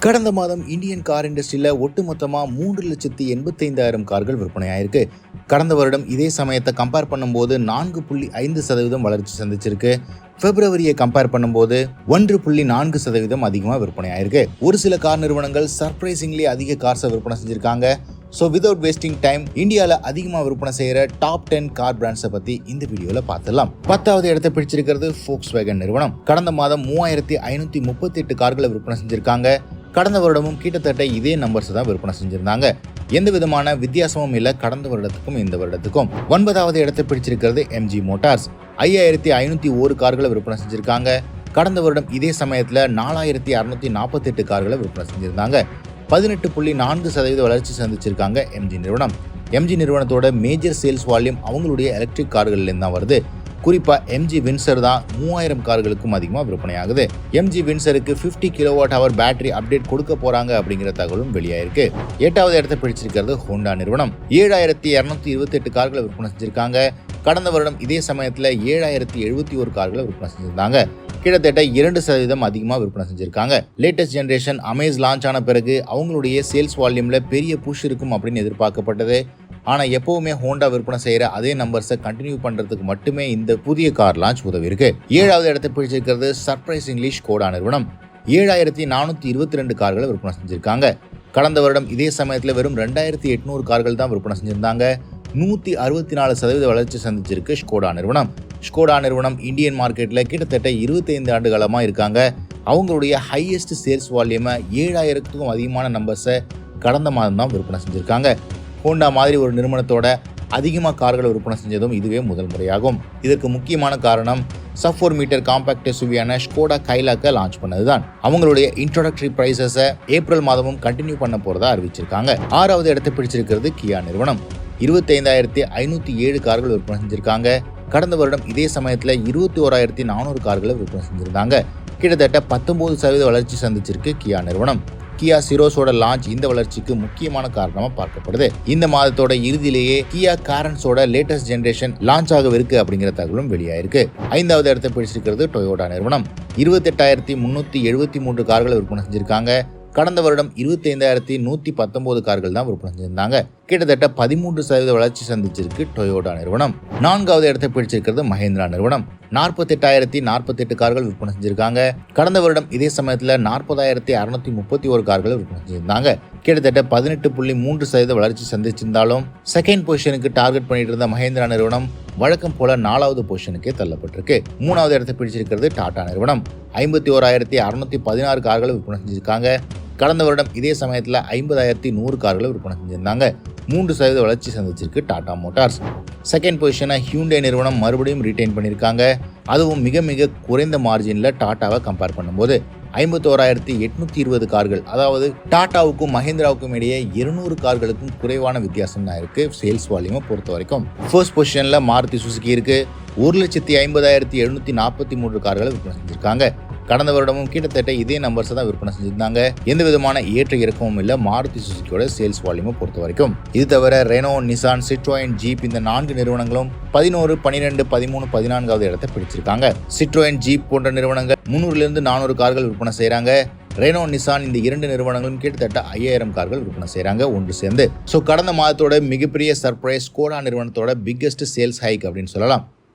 கடந்த மாதம் Indian car இண்டஸ்ட்ரியில் ஒட்டுமொத்தமாக 3,85,000 கார்கள் விற்பனையாயிருக்கு. கடந்த வருடம் இதே சமயத்தை கம்பேர் பண்ணும்போது 4.5% வளர்ச்சி சந்திச்சிருக்கு. பிப்ரவரியை கம்பேர் பண்ணும்போது 1.4% அதிகமாக விற்பனையாயிருக்கு. ஒரு சில கார் நிறுவனங்கள் சர்ப்ரைசிங்லி அதிக கார்ஸை விற்பனை செஞ்சிருக்காங்க. ஸோ வித்வுட் வேஸ்டிங் டைம் இந்தியாவில் அதிகமாக விற்பனை செய்கிற டாப் 10 கார் பிராண்ட்ஸை பற்றி இந்த வீடியோவில் பார்த்துடலாம். 10வது இடத்தை பிடிச்சிருக்கிறது Volkswagen நிறுவனம். கடந்த மாதம் 3,538 கார்களை விற்பனை செஞ்சிருக்காங்க. கடந்த வருடமும் கிட்டத்தட்ட இதே நம்பர்ஸ் தான் விற்பனை செஞ்சிருந்தாங்க. எந்த விதமான வித்தியாசமும் இல்லை கடந்த வருடத்துக்கும் இந்த வருடத்துக்கும். 9வது இடத்தை பிடிச்சிருக்கிறது MG மோட்டார்ஸ். 5,501 கார்களை விற்பனை செஞ்சிருக்காங்க. கடந்த வருடம் இதே சமயத்தில் 4,648 கார்களை விற்பனை செஞ்சிருந்தாங்க. 18.4% வளர்ச்சி சந்திச்சிருக்காங்க MG நிறுவனம். MG நிறுவனத்தோட மேஜர் சேல்ஸ் வால்யூம் அவங்களுடைய எலக்ட்ரிக் கார்கள்லேருந்து தான் வருது. குறிப்பாக MG வின்சர் தான் 3000 கார்களுக்கும் அதிகமாக விற்பனையாகுது. MG வின்சருக்கு 50 kWh பேட்டரி அப்டேட் கொடுக்க போறாங்க அப்படிங்கிற தகவலும் வெளியாயிருக்கு. 8வது இடத்தை பிடிச்சிருக்கிறது ஹோண்டா நிறுவனம். 7,228 கார்களை விற்பனை செஞ்சிருக்காங்க. கடந்த வருடம் இதே சமயத்தில் 7,071 கார்களை விற்பனை செஞ்சிருந்தாங்க. கிட்டத்தட்ட 2% அதிகமாக விற்பனை செஞ்சிருக்காங்க. லேட்டஸ்ட் ஜென்ரேஷன் அமேஸ் லான்ச் ஆன பிறகு அவங்களுடைய சேல்ஸ் வால்யூம்ல பெரிய புஷ் இருக்கும் அப்படின்னு எதிர்பார்க்கப்பட்டது. ஆனால் எப்பவுமே ஹோண்டா விற்பனை செய்கிற அதே நம்பர்ஸை கண்டினியூ பண்ணுறதுக்கு மட்டுமே இந்த புதிய கார் லான்ச் உதவி இருக்கு. 7வது இடத்தை பிடிச்சிருக்கிறது சர்ப்ரைசிங்லி ஸ்கோடா நிறுவனம். 7,422 கார்களை விற்பனை செஞ்சிருக்காங்க. கடந்த வருடம் இதே சமயத்தில் வெறும் 2,800 கார்கள் தான் விற்பனை செஞ்சிருந்தாங்க. 164% வளர்ச்சி சந்திச்சிருக்கு ஸ்கோடா நிறுவனம். ஸ்கோடா நிறுவனம் இந்தியன் மார்க்கெட்டில் கிட்டத்தட்ட 25 ஆண்டு காலமாக இருக்காங்க. அவங்களுடைய ஹையஸ்ட் சேல்ஸ் வால்யூமை 7,000க்கும் அதிகமான நம்பர்ஸை கடந்த மாதம் தான் விற்பனை செஞ்சுருக்காங்க. ஹோண்டா மாதிரி ஒரு நிறுவனத்தோட அதிகமாக கார்களை விற்பனை செஞ்சதும் இதுவே முதல் முறையாகும். இதற்கு முக்கியமான காரணம் சப் 4 மீட்டர் காம்பாக்ட் எஸ்யூவியான ஸ்கோடா கைலாக்கை லான்ச் பண்ணதுதான். அவங்களுடைய இன்ட்ரோடக்டரி பிரைசஸை ஏப்ரல் மாதமும் கண்டினியூ பண்ண போறதா அறிவிச்சிருக்காங்க. 6வது இடத்தை பிடிச்சிருக்கிறது கியா நிறுவனம். 25,507 கார்கள் விற்பனை செஞ்சிருக்காங்க. கடந்த வருடம் இதே சமயத்தில் 21,400 கார்களை விற்பனை செஞ்சிருந்தாங்க. கிட்டத்தட்ட 19% வளர்ச்சி சந்திச்சிருக்கு கியா நிறுவனம். கியா சிரோஸோட லான்ச் இந்த வளர்ச்சிக்கு முக்கியமான காரணமா பார்க்கப்படுது. இந்த மாதத்தோட இறுதியிலேயே கியா காரன்ஸோட லேட்டஸ்ட் ஜெனரேஷன் லான்ச் ஆகவிருக்கு அப்படிங்கிற தகவலும் வெளியாயிருக்கு. 5வது இடத்தை பிடிச்சிருக்கிறது டொயோட்டா நிறுவனம். 28,373 கார்களை விற்பனை செஞ்சிருக்காங்க. கடந்த வருடம் 25,119 கார்கள் தான் விற்பனை செஞ்சிருந்தாங்க. கிட்டத்தட்ட 13% வளர்ச்சி சந்திச்சிருக்கு டொயோட்டா நிறுவனம். 4வது இடத்தை பிடிச்சிருக்கிறது மஹேந்திரா நிறுவனம். 48,048 கார்கள் விற்பனை செஞ்சிருக்காங்க. கடந்த வருடம் இதே சமயத்தில் 40,631 கார்கள் விற்பனை செஞ்சிருந்தாங்க. கிட்டத்தட்ட 18.3% வளர்ச்சி சந்திச்சிருந்தாலும் செகண்ட் பொசிஷனுக்கு டார்கெட் பண்ணிட்டு இருந்த மஹேந்திரா நிறுவனம் வழக்கம் போல 4வது பொசிஷனுக்கே தள்ளப்பட்டிருக்கு. 3வது இடத்தை பிடிச்சிருக்கிறது டாடா நிறுவனம். 51,616 கார்களை விற்பனை செஞ்சிருக்காங்க. கடந்த வருடம் இதே சமயத்தில் 50,100 கார்களை விற்பனை செஞ்சிருந்தாங்க. 3% வளர்ச்சி சந்திச்சிருக்கு டாடா மோட்டார்ஸ். செகண்ட் பொசிஷனை ஹியூண்டே நிறுவனம் மறுபடியும் ரீட்டைன் பண்ணியிருக்காங்க. அதுவும் மிக மிக குறைந்த மார்ஜினில் டாட்டாவை கம்பேர் பண்ணும்போது 51,820 கார்கள், அதாவது டாட்டாவுக்கும் மஹேந்திராவுக்கும் இடையே 200 கார்களுக்கும் குறைவான வித்தியாசம் தான் இருக்கு சேல்ஸ் வால்யூமை பொறுத்த வரைக்கும். ஃபர்ஸ்ட் பொசிஷன்ல மாருதி சுசுகி இருக்கு. 1,50,743 கார்களை விற்பனை செஞ்சிருக்காங்க. கடந்த வருடமும் கிட்டத்தட்ட இதே நம்பர்ஸ் தான் விற்பனை செஞ்சிருந்தாங்க. எந்த விதமான ஏற்ற இறக்கமும் இல்லை மாருதி சுசுகியோட சேல்ஸ் வால்யூமை பொறுத்த வரைக்கும். இது தவிர ரெனோ, நிசான், சிட்ரோயன், ஜீப் இந்த 4 நிறுவனங்களும் 11, 12, 13, 14வது இடத்தை பிடிச்சிருக்காங்க. சிட்ரோயன், ஜீப் போன்ற நிறுவனங்கள் 300 - 400 கார்கள் விற்பனை செய்யறாங்க. ரெனோ, நிசான் இந்த 2 நிறுவனங்களும் கிட்டத்தட்ட 5,000 கார்கள் விற்பனை செய்யறாங்க ஒன்று சேர்ந்து. ஸோ கடந்த மாதத்தோட மிகப்பெரிய சர்ப்ரைஸ் ஸ்கோடா நிறுவனத்தோட பிக்கெஸ்ட் சேல்ஸ் ஹைக் அப்படின்னு சொல்லலாம்.